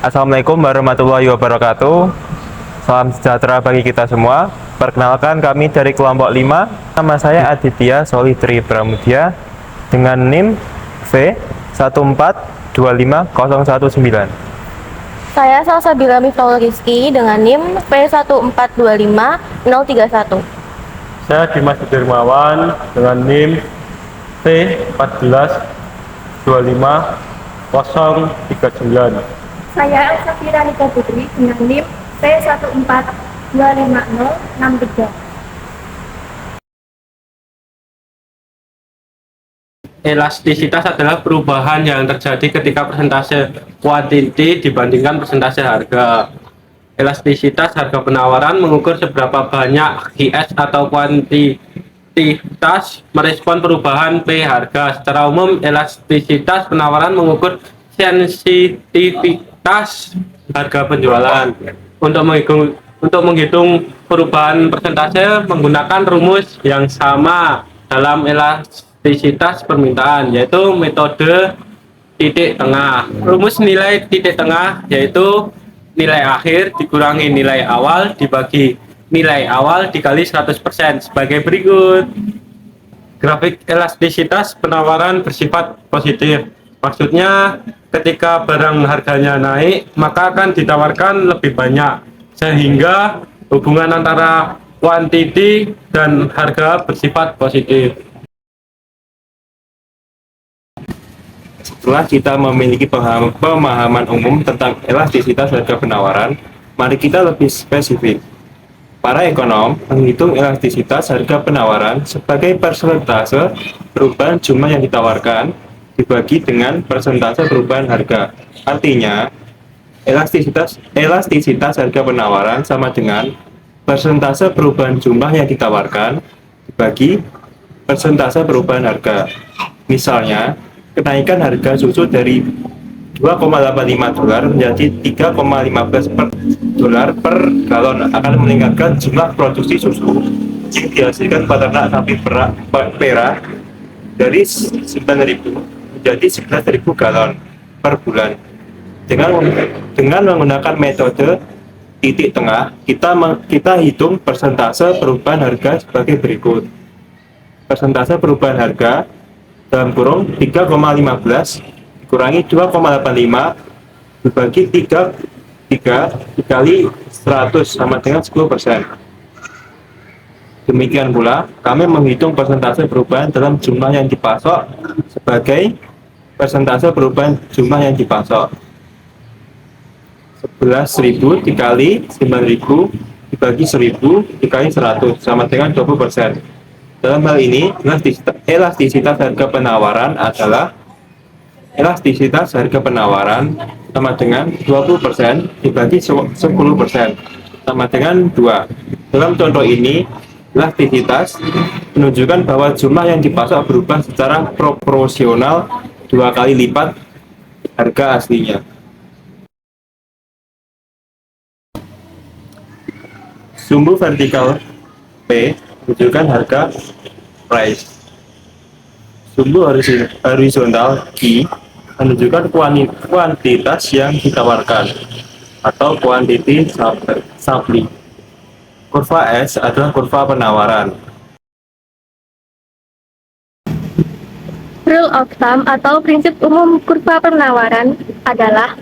Assalamualaikum warahmatullahi wabarakatuh. Salam sejahtera bagi kita semua. Perkenalkan kami dari kelompok 5. Nama saya Aditya Solihtri Pramudia dengan NIM V1425019. Saya Salsabila Miftahul Rizky dengan NIM V1425031. Saya Dimas Sudirmawan dengan NIM P1425039. Saya Elsa Firanika Putri dengan NIM P1425063. Elastisitas adalah perubahan yang terjadi ketika persentase kuantiti dibandingkan persentase harga. Elastisitas harga penawaran mengukur seberapa banyak GS atau kuantitas merespon perubahan P harga. Secara umum, elastisitas penawaran mengukur sensitivitas harga penjualan. Untuk menghitung perubahan persentase menggunakan rumus yang sama dalam elastisitas permintaan, yaitu metode titik tengah. Rumus nilai titik tengah yaitu nilai akhir dikurangi nilai awal dibagi nilai awal dikali 100% sebagai berikut. Grafik elastisitas penawaran bersifat positif. Maksudnya ketika barang harganya naik, maka akan ditawarkan lebih banyak, sehingga hubungan antara kuantiti dan harga bersifat positif. Setelah kita memiliki pemahaman umum tentang elastisitas harga penawaran, mari kita lebih spesifik. Para ekonom menghitung elastisitas harga penawaran sebagai persentase perubahan jumlah yang ditawarkan dibagi dengan persentase perubahan harga. Artinya, elastisitas harga penawaran sama dengan persentase perubahan jumlah yang ditawarkan dibagi persentase perubahan harga. Misalnya, kenaikan harga susu dari $2,85 menjadi $3,15 per dolar per galon akan meningkatkan jumlah produksi susu yang dihasilkan peternak sapi perah dari 9.000 menjadi 11.000 galon per bulan. Dengan menggunakan metode titik tengah, kita hitung persentase perubahan harga sebagai berikut. Persentase perubahan harga dalam kurung 3,15 dikurangi 2,85 dibagi 3 dikali 100 sama dengan 10%. Demikian pula, kami menghitung persentase perubahan dalam jumlah yang dipasok sebagai persentase perubahan jumlah yang dipasok. 11.000 dikali 9.000 dibagi 1.000 dikali 100 sama dengan 20%. Dalam hal ini, elastisitas harga penawaran adalah elastisitas harga penawaran sama dengan 20% dibagi 10% sama dengan 2. Dalam contoh ini, elastisitas menunjukkan bahwa jumlah yang dipasok berubah secara proporsional 2 kali lipat harga aslinya. Sumbu vertikal P menunjukkan harga price. Sumbu horizontal Q menunjukkan kuantitas yang ditawarkan atau quantity supply. Kurva S adalah kurva penawaran. Rule of thumb atau prinsip umum kurva penawaran adalah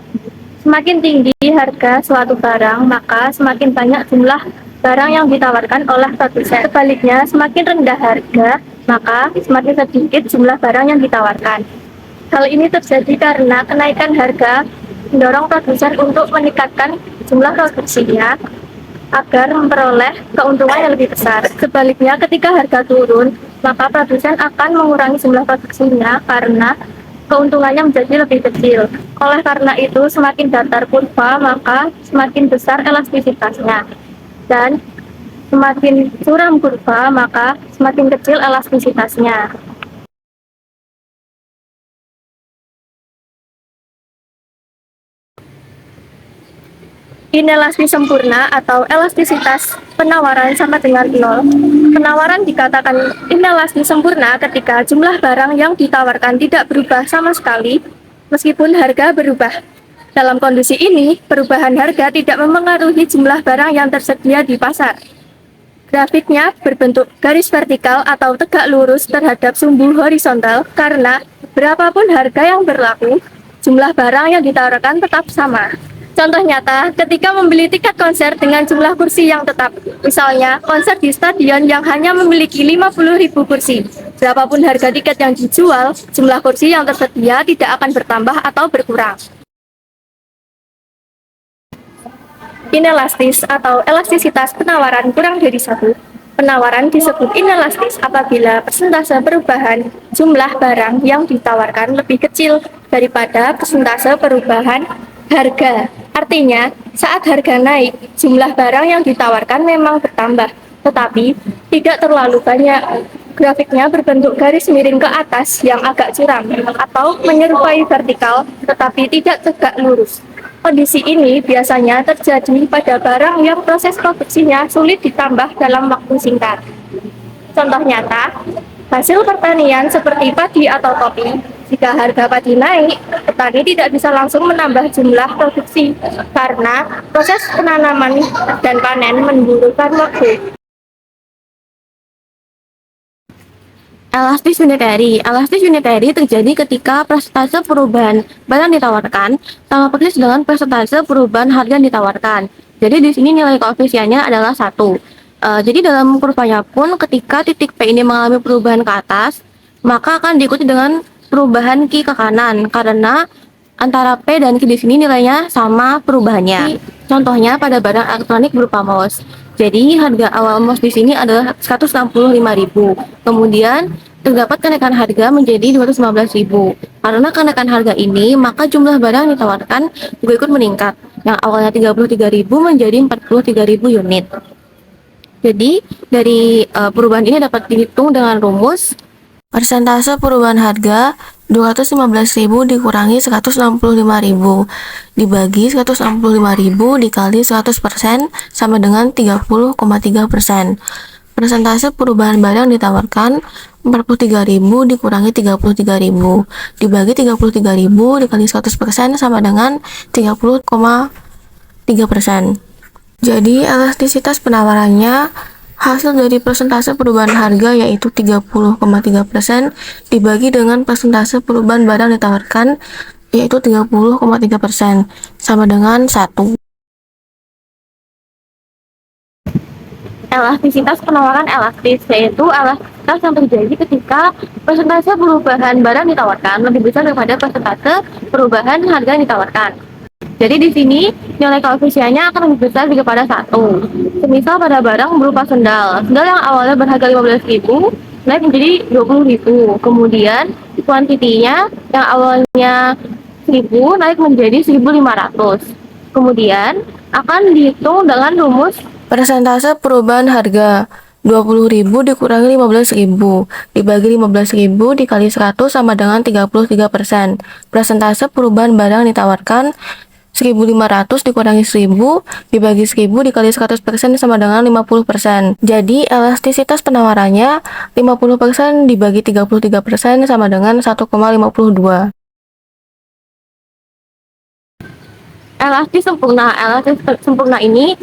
semakin tinggi harga suatu barang, maka semakin banyak jumlah barang yang ditawarkan oleh produsen. Sebaliknya, semakin rendah harga, maka semakin sedikit jumlah barang yang ditawarkan. Hal ini terjadi karena kenaikan harga mendorong produsen untuk meningkatkan jumlah produksinya agar memperoleh keuntungan yang lebih besar. Sebaliknya, ketika harga turun, maka produsen akan mengurangi jumlah produksinya karena keuntungannya menjadi lebih kecil. Oleh karena itu, semakin datar kurva, maka semakin besar elastisitasnya. Dan semakin curam kurva, maka semakin kecil elastisitasnya. Inelastis sempurna atau elastisitas penawaran sama dengan 0. Penawaran dikatakan inelastis sempurna ketika jumlah barang yang ditawarkan tidak berubah sama sekali meskipun harga berubah. Dalam kondisi ini, perubahan harga tidak memengaruhi jumlah barang yang tersedia di pasar. Grafiknya berbentuk garis vertikal atau tegak lurus terhadap sumbu horizontal karena berapapun harga yang berlaku, jumlah barang yang ditawarkan tetap sama. Contoh nyata, ketika membeli tiket konser dengan jumlah kursi yang tetap, misalnya konser di stadion yang hanya memiliki 50.000 kursi, berapapun harga tiket yang dijual, jumlah kursi yang tersedia tidak akan bertambah atau berkurang. Inelastis atau elastisitas penawaran kurang dari satu. Penawaran disebut inelastis apabila persentase perubahan jumlah barang yang ditawarkan lebih kecil daripada persentase perubahan harga. Artinya, saat harga naik, jumlah barang yang ditawarkan memang bertambah, tetapi tidak terlalu banyak. Grafiknya berbentuk garis miring ke atas yang agak curam atau menyerupai vertikal tetapi tidak tegak lurus. Kondisi ini biasanya terjadi pada barang yang proses produksinya sulit ditambah dalam waktu singkat. Contoh nyata, hasil pertanian seperti padi atau kopi, jika harga padi naik, petani tidak bisa langsung menambah jumlah produksi karena proses penanaman dan panen membutuhkan waktu. Elastis unitary terjadi ketika persentase perubahan barang ditawarkan sama persis dengan persentase perubahan harga yang ditawarkan. Jadi di sini nilai koefisiennya adalah 1. Jadi dalam kurvanya pun ketika titik P ini mengalami perubahan ke atas, maka akan diikuti dengan perubahan Q ke kanan karena antara P dan Q di sini nilainya sama perubahannya. Contohnya pada barang elektronik berupa mouse. Jadi harga awal mouse di sini adalah 165.000. Kemudian terdapat kenaikan harga menjadi 215.000. Karena kenaikan harga ini, maka jumlah barang yang ditawarkan juga ikut meningkat. Yang awalnya 33.000 menjadi 43.000 unit. Jadi dari perubahan ini dapat dihitung dengan rumus persentase perubahan harga 215.000 dikurangi 165.000 dibagi 165.000 dikali 100% sama dengan 30,3%. Persentase perubahan barang ditawarkan 43.000 dikurangi 33.000 dibagi 33.000 dikali 100% sama dengan 30,3%. Jadi elastisitas penawarannya hasil dari persentase perubahan harga yaitu 30,3% dibagi dengan persentase perubahan barang ditawarkan yaitu 30,3% sama dengan 1. Elastisitas penawaran elastis yaitu elastisitas yang terjadi ketika persentase perubahan barang ditawarkan lebih besar daripada persentase perubahan harga yang ditawarkan. Jadi di sini nilai koefisiennya akan lebih besar daripada 1. Semisal pada barang berupa sendal yang awalnya berharga 15.000 naik menjadi 20.000. Kemudian kuantitinya yang awalnya 1.000 naik menjadi 1.500. Kemudian akan dihitung dengan rumus persentase perubahan harga 20.000 dikurangi 15.000 dibagi 15.000 dikali 100 sama dengan 33%. Persentase perubahan barang ditawarkan 1.500 dikurangi 1.000 dibagi 1.000 dikali 100% sama dengan 50%. Jadi elastisitas penawarannya 50% dibagi 33% sama dengan 1,52. Elastis sempurna ini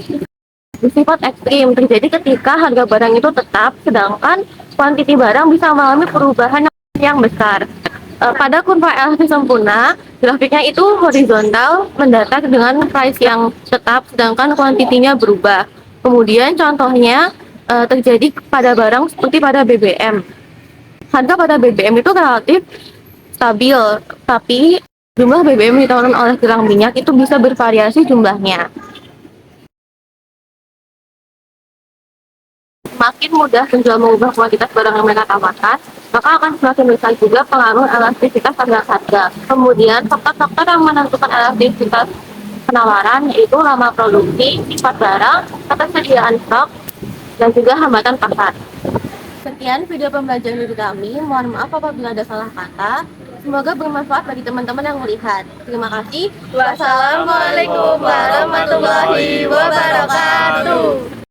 bersifat ekstrim, terjadi ketika harga barang itu tetap, sedangkan kuantiti barang bisa mengalami perubahan yang besar. Pada kurva elastis sempurna, grafiknya itu horizontal mendatar dengan price yang tetap, sedangkan kuantitinya berubah. Kemudian contohnya terjadi pada barang seperti pada BBM. Harga pada BBM itu relatif stabil, tapi jumlah BBM ditawarkan oleh kilang minyak itu bisa bervariasi jumlahnya. Semakin mudah penjual mengubah kuantitas barang yang mereka tawarkan, maka akan semakin besar juga pengaruh elastisitas harga. Kemudian faktor-faktor yang menentukan elastisitas penawaran yaitu lama produksi, sifat barang, ketersediaan stok, dan juga hambatan pasar. Sekian video pembelajaran dari kami. Mohon maaf apabila ada salah kata. Semoga bermanfaat bagi teman-teman yang melihat. Terima kasih. Wassalamualaikum warahmatullahi wabarakatuh.